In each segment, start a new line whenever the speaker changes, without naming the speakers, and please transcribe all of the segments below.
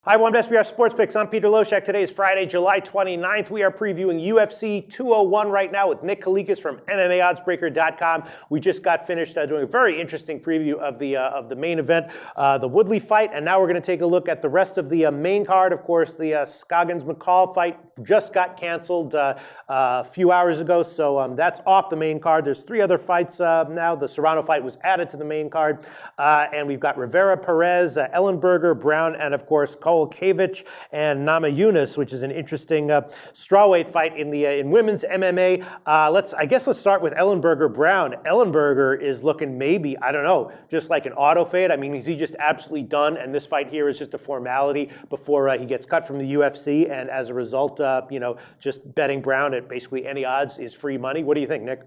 Hi, welcome to SBR Sports Picks. I'm Peter Loshak. Today is Friday, July 29th. We are previewing UFC 201 right now with Nick Kalikas from MMAOddsBreaker.com. We just got finished doing a very interesting preview of the main event, the Woodley fight, and now we're going to take a look at the rest of the main card. Of course, the Scoggins-McCall fight just got canceled a few hours ago, so that's off the main card. There's three other fights now. The Serrano fight was added to the main card, and we've got Rivera, Perez, Ellenberger, Brown, and of course Kowalkiewicz and Namajunas, which is an interesting strawweight fight in women's MMA. Let's start with Ellenberger Brown. Ellenberger is looking maybe, I don't know, just like an auto fade. I mean, is he just absolutely done? And this fight here is just a formality before he gets cut from the UFC. And as a result, just betting Brown at basically any odds is free money. What do you think, Nick?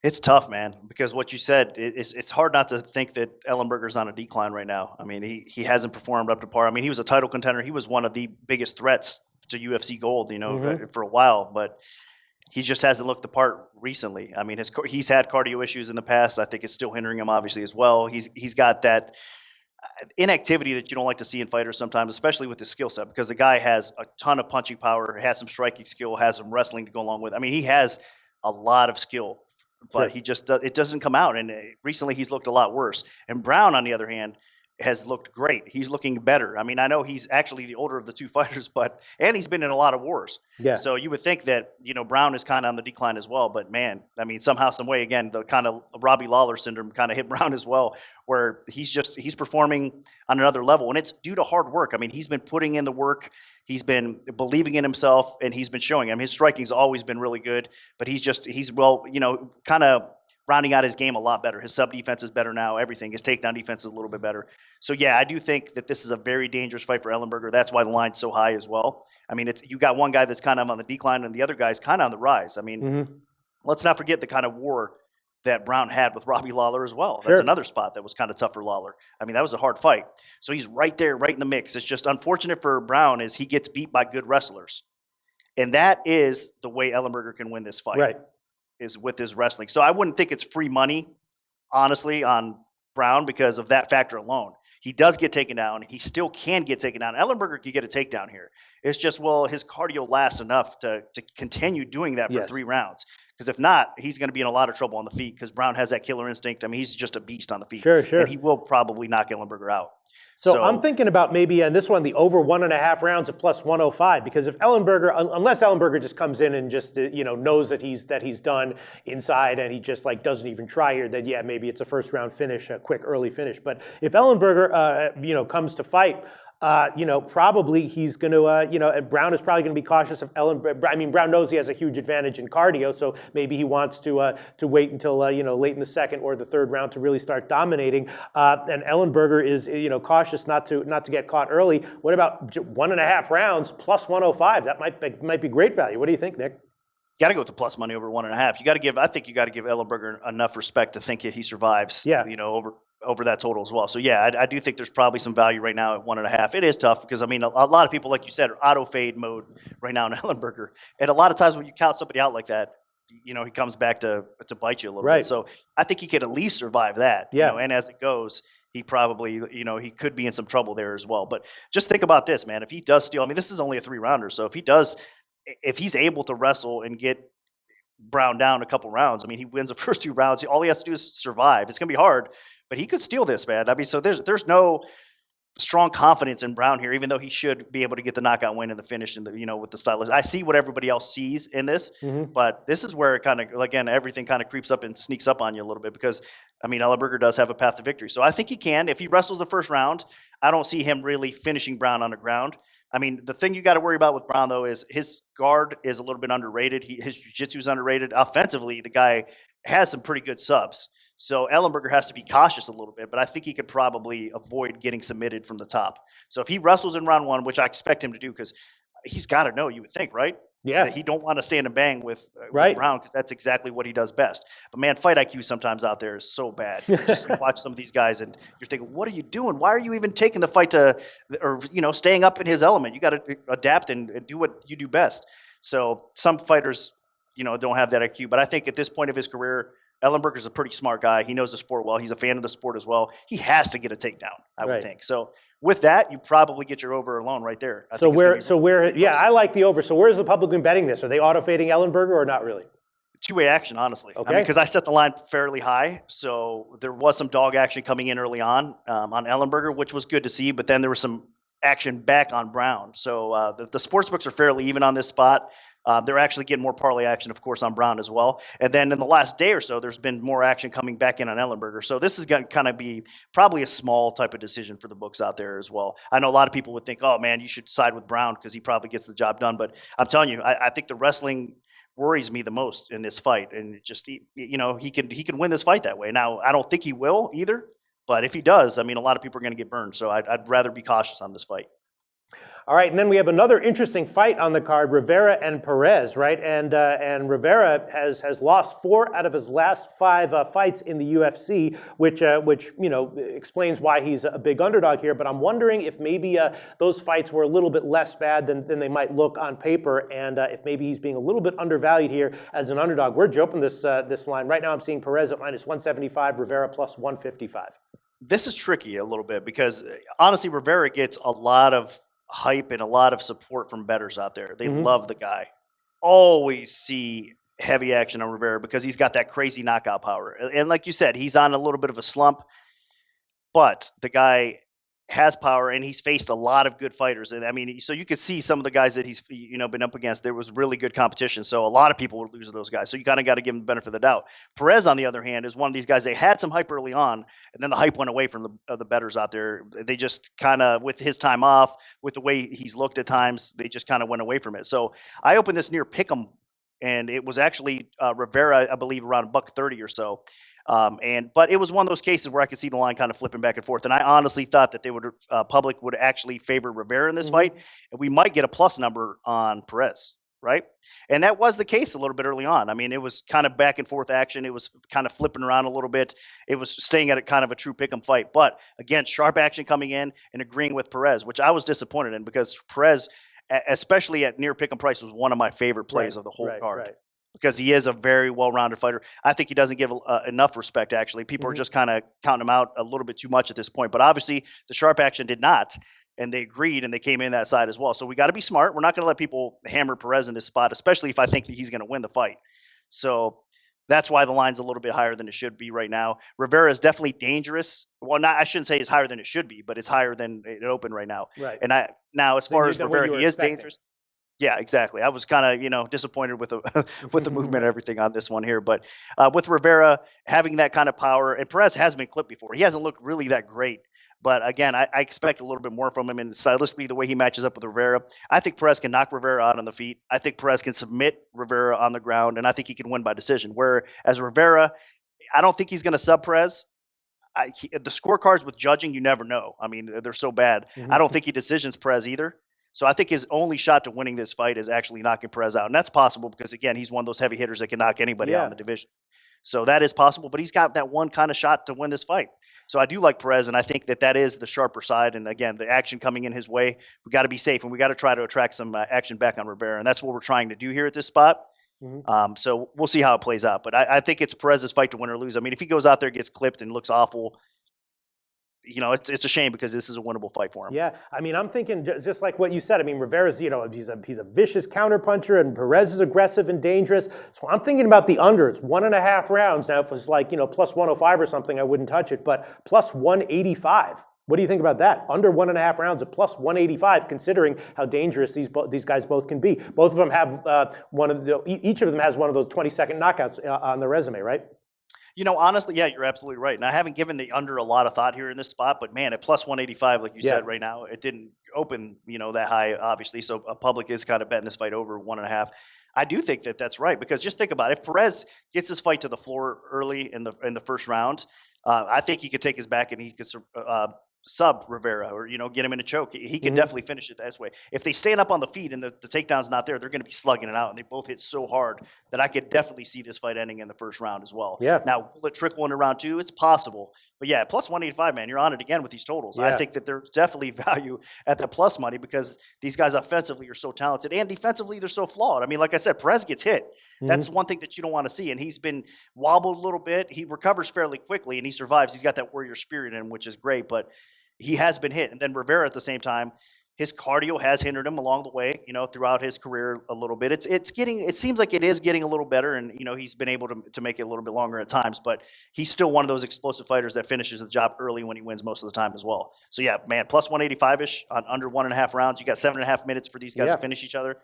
It's tough, man, because what you said, it's hard not to think that Ellenberger's on a decline right now. I mean, he hasn't performed up to par. I mean, he was a title contender. He was one of the biggest threats to UFC gold, for a while, but he just hasn't looked the part recently. I mean, he's had cardio issues in the past. I think it's still hindering him, obviously, as well. He's got that inactivity that you don't like to see in fighters sometimes, especially with his skill set, because the guy has a ton of punching power, has some striking skill, has some wrestling to go along with. I mean, he has a lot of skill. But sure. It doesn't come out. And recently he's looked a lot worse. And Brown, on the other hand, has looked great. He's looking better. I mean, I know he's actually the older of the two fighters, and he's been in a lot of wars. Yeah. So you would think that, Brown is kind of on the decline as well. But man, I mean, somehow, some way, again, the kind of Robbie Lawler syndrome kind of hit Brown as well, where he's performing on another level. And it's due to hard work. I mean, he's been putting in the work. He's been believing in himself, and he's been showing. I mean, his striking's always been really good, but he's kind of rounding out his game a lot better. His sub defense is better now. Everything. His takedown defense is a little bit better. So yeah, I do think that this is a very dangerous fight for Ellenberger. That's why the line's so high as well. I mean, you got one guy that's kind of on the decline, and the other guy's kind of on the rise. I mean, let's not forget the kind of war that Brown had with Robbie Lawler as well. That's another spot that was kind of tough for Lawler. I mean, that was a hard fight. So he's right there, right in the mix. It's just unfortunate for Brown is he gets beat by good wrestlers. And that is the way Ellenberger can win this fight. Right. Is with his wrestling. So I wouldn't think it's free money, honestly, on Brown because of that factor alone. He does get taken down. He still can get taken down. Ellenberger can get a takedown here. It's just, his cardio lasts enough to continue doing that for 3 rounds. Because if not, he's going to be in a lot of trouble on the feet because Brown has that killer instinct. I mean, he's just a beast on the feet. Sure. And he will probably knock Ellenberger out.
So I'm thinking about maybe on this one, the over 1.5 rounds at plus 105, because if Ellenberger, unless Ellenberger just comes in and just, knows that he's done inside and he just doesn't even try here, then yeah, maybe it's a first round finish, a quick early finish. But if Ellenberger, comes to fight, probably he's going to, Brown is probably going to be cautious of Ellenberger. I mean, Brown knows he has a huge advantage in cardio, so maybe he wants to wait until, late in the second or the third round to really start dominating. And Ellenberger is, cautious not to get caught early. What about 1.5 rounds plus 105? That might be great value. What do you think, Nick?
Got to go with the plus money over 1.5. I think you got to give Ellenberger enough respect to think he survives. Yeah. Over that total as well. So yeah, I do think there's probably some value right now at 1.5. It is tough because I mean a lot of people, like you said, are auto fade mode right now in Ellenberger, and a lot of times when you count somebody out like that, he comes back to bite you a little bit. So I think he could at least survive that. Yeah. And as it goes, he probably he could be in some trouble there as well. But just think about this, man. If he does steal, I mean, this is only a 3-rounder, so if he's able to wrestle and get Brown down a couple rounds, I mean, he wins the first 2 rounds. All he has to do is survive. It's gonna be hard. But he could steal this, man. I mean, so there's no strong confidence in Brown here, even though he should be able to get the knockout win in the finish and with the style. I see what everybody else sees in this, but this is where it kind of, again, everything kind of creeps up and sneaks up on you a little bit because, I mean, Ellenberger does have a path to victory. So I think he can. If he wrestles the first round, I don't see him really finishing Brown on the ground. I mean, the thing you got to worry about with Brown, though, is his guard is a little bit underrated. His jiu-jitsu is underrated. Offensively, the guy has some pretty good subs. So Ellenberger has to be cautious a little bit, but I think he could probably avoid getting submitted from the top. So if he wrestles in round 1, which I expect him to do, because he's got to know, you would think, right? Yeah. That he don't want to stand and bang with Brown because that's exactly what he does best. But man, fight IQ sometimes out there is so bad. You just watch some of these guys and you're thinking, what are you doing? Why are you even taking the fight staying up in his element? You got to adapt and do what you do best. So some fighters, don't have that IQ. But I think at this point of his career, Ellenberger's a pretty smart guy. He knows the sport well. He's a fan of the sport as well. He has to get a takedown, I would think. So with that, you probably get your over alone right there.
Yeah, I like the over. So where's the public been betting this? Are they auto-fading Ellenberger or not really?
Two-way action, honestly.
Okay.
I mean, because I set the line fairly high, so there was some dog action coming in early on Ellenberger, which was good to see. But then there was some action back on Brown. So the sports books are fairly even on this spot. They're actually getting more parlay action, of course, on Brown as well. And then in the last day or so, there's been more action coming back in on Ellenberger. So this is going to kind of be probably a small type of decision for the books out there as well. I know a lot of people would think, oh, man, you should side with Brown because he probably gets the job done. But I'm telling you, I think the wrestling worries me the most in this fight. And just, you know, he can win this fight that way. Now, I don't think he will either. But if he does, I mean, a lot of people are going to get burned. So I'd rather be cautious on this fight.
All right, and then we have another interesting fight on the card, Rivera and Perez, right? And Rivera has lost 4 out of his last 5 fights in the UFC, which you know explains why he's a big underdog here. But I'm wondering if maybe those fights were a little bit less bad than they might look on paper, and if maybe he's being a little bit undervalued here as an underdog. Where'd you open this line? Right now, I'm seeing Perez at -175, Rivera plus 155.
This is tricky a little bit because honestly, Rivera gets a lot of hype and a lot of support from bettors out there. They love the guy. Always see heavy action on Rivera because he's got that crazy knockout power. And like you said, he's on a little bit of a slump, but the guy has power and he's faced a lot of good fighters. And I mean, so you could see some of the guys that he's, you know, been up against. There was really good competition. So a lot of people would lose to those guys. So you kind of got to give him the benefit of the doubt. Perez, on the other hand, is one of these guys. They had some hype early on, and then the hype went away from the bettors out there. They just kind of, with his time off, with the way he's looked at times, they just kind of went away from it. So I opened this near Pick'em, and it was actually Rivera, I believe, around $130 or so. But it was one of those cases where I could see the line kind of flipping back and forth. And I honestly thought that they would public would actually favor Rivera in this fight, and we might get a plus number on Perez, right? And that was the case a little bit early on. I mean, it was kind of back and forth action. It was kind of flipping around a little bit. It was staying at a kind of a true pick'em fight. But again, sharp action coming in and agreeing with Perez, which I was disappointed in because Perez, especially at near pick'em price, was one of my favorite plays of the whole card. Right. Because he is a very well-rounded fighter. I think he doesn't give enough respect, actually. People are just kind of counting him out a little bit too much at this point. But obviously, the sharp action did not, and they agreed, and they came in that side as well. So we got to be smart. We're not going to let people hammer Perez in this spot, especially if I think that he's going to win the fight. So that's why the line's a little bit higher than it should be right now. Rivera is definitely dangerous. Well, I shouldn't say it's higher than it should be, but it's higher than it opened right now.
Right.
And now, as far as Rivera, he is dangerous. Yeah, exactly. I was kind of, disappointed with the with the movement and everything on this one here. But with Rivera having that kind of power, and Perez has been clipped before. He hasn't looked really that great. But again, I expect a little bit more from him. And stylistically, the way he matches up with Rivera, I think Perez can knock Rivera out on the feet. I think Perez can submit Rivera on the ground, and I think he can win by decision. Whereas Rivera, I don't think he's going to sub Perez. The scorecards with judging, you never know. I mean, they're so bad. I don't think he decisions Perez either. So I think his only shot to winning this fight is actually knocking Perez out. And that's possible because, again, he's one of those heavy hitters that can knock anybody out in the division. So that is possible, but he's got that one kind of shot to win this fight. So I do like Perez, and I think that is the sharper side. And, again, the action coming in his way, we got to be safe, and we got to try to attract some action back on Rivera. And that's what we're trying to do here at this spot. So we'll see how it plays out. But I think it's Perez's fight to win or lose. I mean, if he goes out there, gets clipped, and looks awful, it's a shame because this is a winnable fight for him.
Yeah, I mean, I'm thinking just like what you said. I mean, Rivera's, he's a vicious counterpuncher, and Perez is aggressive and dangerous. So I'm thinking about the under. It's 1.5 rounds. Now, if it's like, plus 105 or something, I wouldn't touch it. But plus 185. What do you think about that? Under 1.5 rounds at plus 185, considering how dangerous these guys both can be. Both of them have each of them has one of those 20-second knockouts on their resume, right?
Honestly, yeah, you're absolutely right. And I haven't given the under a lot of thought here in this spot, but man, at plus 185, like you said right now, it didn't open, that high, obviously. So a public is kind of betting this fight over 1.5. I do think that that's right, because just think about it. If Perez gets his fight to the floor early in the first round, I think he could take his back and he could sub Rivera or, get him in a choke. He can definitely finish it that way. If they stand up on the feet and the takedown's not there, they're going to be slugging it out. And they both hit so hard that I could definitely see this fight ending in the first round as well.
Yeah.
Now, will it trickle into round 2? It's possible. But yeah, plus 185, man, you're on it again with these totals.
Yeah.
I think that there's definitely value at the plus money because these guys offensively are so talented and defensively they're so flawed. I mean, like I said, Perez gets hit. That's one thing that you don't want to see. And he's been wobbled a little bit. He recovers fairly quickly and he survives. He's got that warrior spirit in him, which is great. But he has been hit. And then Rivera at the same time, his cardio has hindered him along the way, throughout his career a little bit. It seems like it is getting a little better. And, he's been able to make it a little bit longer at times, but he's still one of those explosive fighters that finishes the job early when he wins most of the time as well. So yeah, man, plus 185-ish on under 1.5 rounds. You got 7.5 minutes for these guys to finish each other.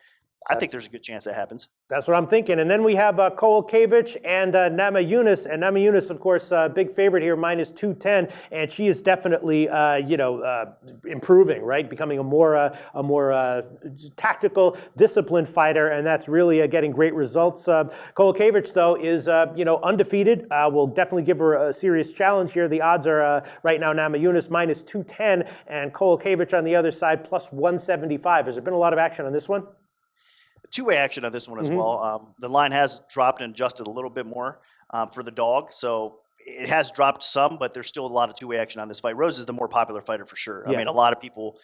I think there's a good chance that happens.
That's what I'm thinking. And then we have Kowalkiewicz and Namajunas. And Namajunas, of course, big favorite here, minus 210. And she is definitely, improving, right? Becoming a more tactical, disciplined fighter. And that's really getting great results. Kowalkiewicz, though, is, undefeated. We'll definitely give her a serious challenge here. The odds are right now Namajunas minus 210 and Kowalkiewicz on the other side plus 175. Has there been a lot of action on this one?
Two-way action on this one as well. The line has dropped and adjusted a little bit more for the dog. So it has dropped some, but there's still a lot of two-way action on this fight. Rose is the more popular fighter for sure. I mean, a lot of people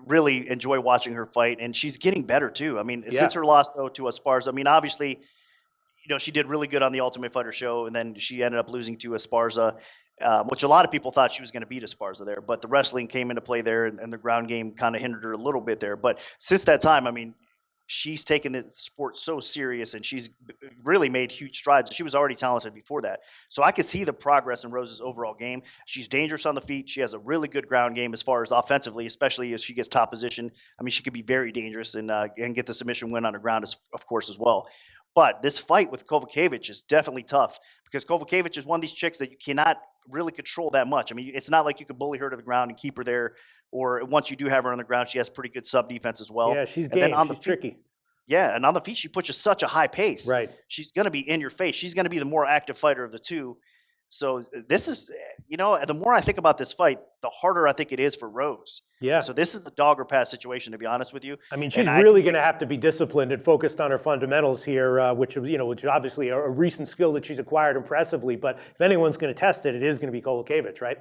really enjoy watching her fight, and she's getting better too. I mean, since her loss, though, to Esparza, I mean, obviously, she did really good on the Ultimate Fighter show, and then she ended up losing to Esparza, which a lot of people thought she was going to beat Esparza there. But the wrestling came into play there, and the ground game kind of hindered her a little bit there. But since that time, I mean, she's taken the sport so serious and she's really made huge strides. She was already talented before that. So I could see the progress in Rose's overall game. She's dangerous on the feet. She has a really good ground game as far as offensively, especially as she gets top position. I mean, she could be very dangerous and get the submission win on the ground, of course, as well. But this fight with Kowalkiewicz is definitely tough because Kowalkiewicz is one of these chicks that you cannot really control that much. I mean, it's not like you could bully her to the ground and keep her there, or once you do have her on the ground, she has pretty good sub defense as well.
Yeah, she's game. She's tricky.
Yeah, and on the feet, she pushes such a high pace.
Right.
She's going to be in your face. She's going to be the more active fighter of the two. So this is, the more I think about this fight, the harder I think it is for Rose.
Yeah.
So this is a dog or pass situation, to be honest with you. I
mean, she's really going to have to be disciplined and focused on her fundamentals here, which is obviously a recent skill that she's acquired impressively. But if anyone's going to test it, it is going to be Kowalkiewicz, right?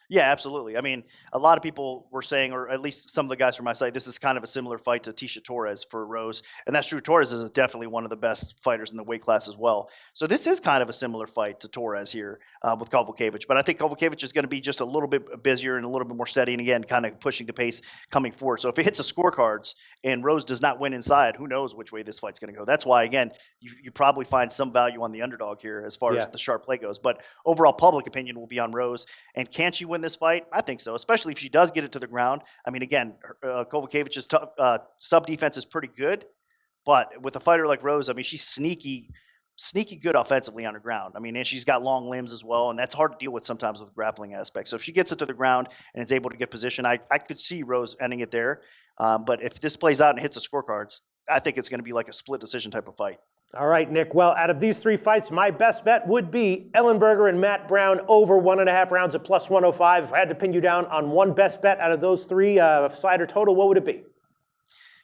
Yeah, absolutely. I mean, a lot of people were saying, or at least some of the guys from my site, this is kind of a similar fight to Tisha Torres for Rose. And that's true. Torres is definitely one of the best fighters in the weight class as well. So this is kind of a similar fight to Torres here with Kowalkiewicz. But I think Kowalkiewicz is going to be just a little bit busier and a little bit more steady. And again, kind of pushing the pace coming forward. So if it hits the scorecards and Rose does not win inside, who knows which way this fight's going to go. That's why, again, you probably find some value on the underdog here as far as the sharp play goes. But overall public opinion will be on Rose. And can she win this fight? I think so, especially if she does get it to the ground. I mean, again, Kowalkiewicz's sub defense is pretty good, but with a fighter like Rose, I mean, she's sneaky good offensively on the ground. I mean, and she's got long limbs as well, and that's hard to deal with sometimes with grappling aspects. So if she gets it to the ground and is able to get position, I could see Rose ending it there. But if this plays out and hits the scorecards, I think it's going to be like a split decision type of fight.
All right, Nick. Well, out of these three fights, my best bet would be Ellenberger and Matt Brown over 1.5 rounds at plus 105. If I had to pin you down on one best bet out of those three, side or total, what would it be?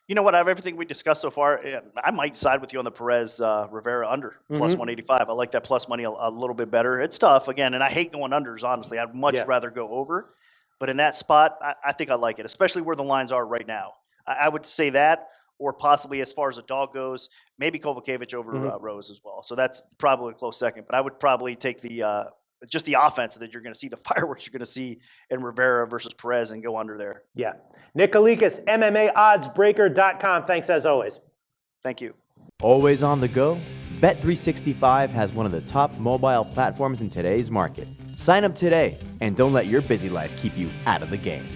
You know what? Out of everything we discussed so far, I might side with you on the Perez Rivera under plus 185. I like that plus money a little bit better. It's tough, again, and I hate going unders, honestly. I'd much rather go over. But in that spot, I think I like it, especially where the lines are right now. I would say that, or possibly as far as a dog goes, maybe Kowalkiewicz over Rose as well. So that's probably a close second. But I would probably take the just the offense that you're going to see, the fireworks you're going to see in Rivera versus Perez and go under there.
Yeah. Nick Kalikas, MMAoddsbreaker.com. Thanks as always.
Thank you.
Always on the go? Bet365 has one of the top mobile platforms in today's market. Sign up today and don't let your busy life keep you out of the game.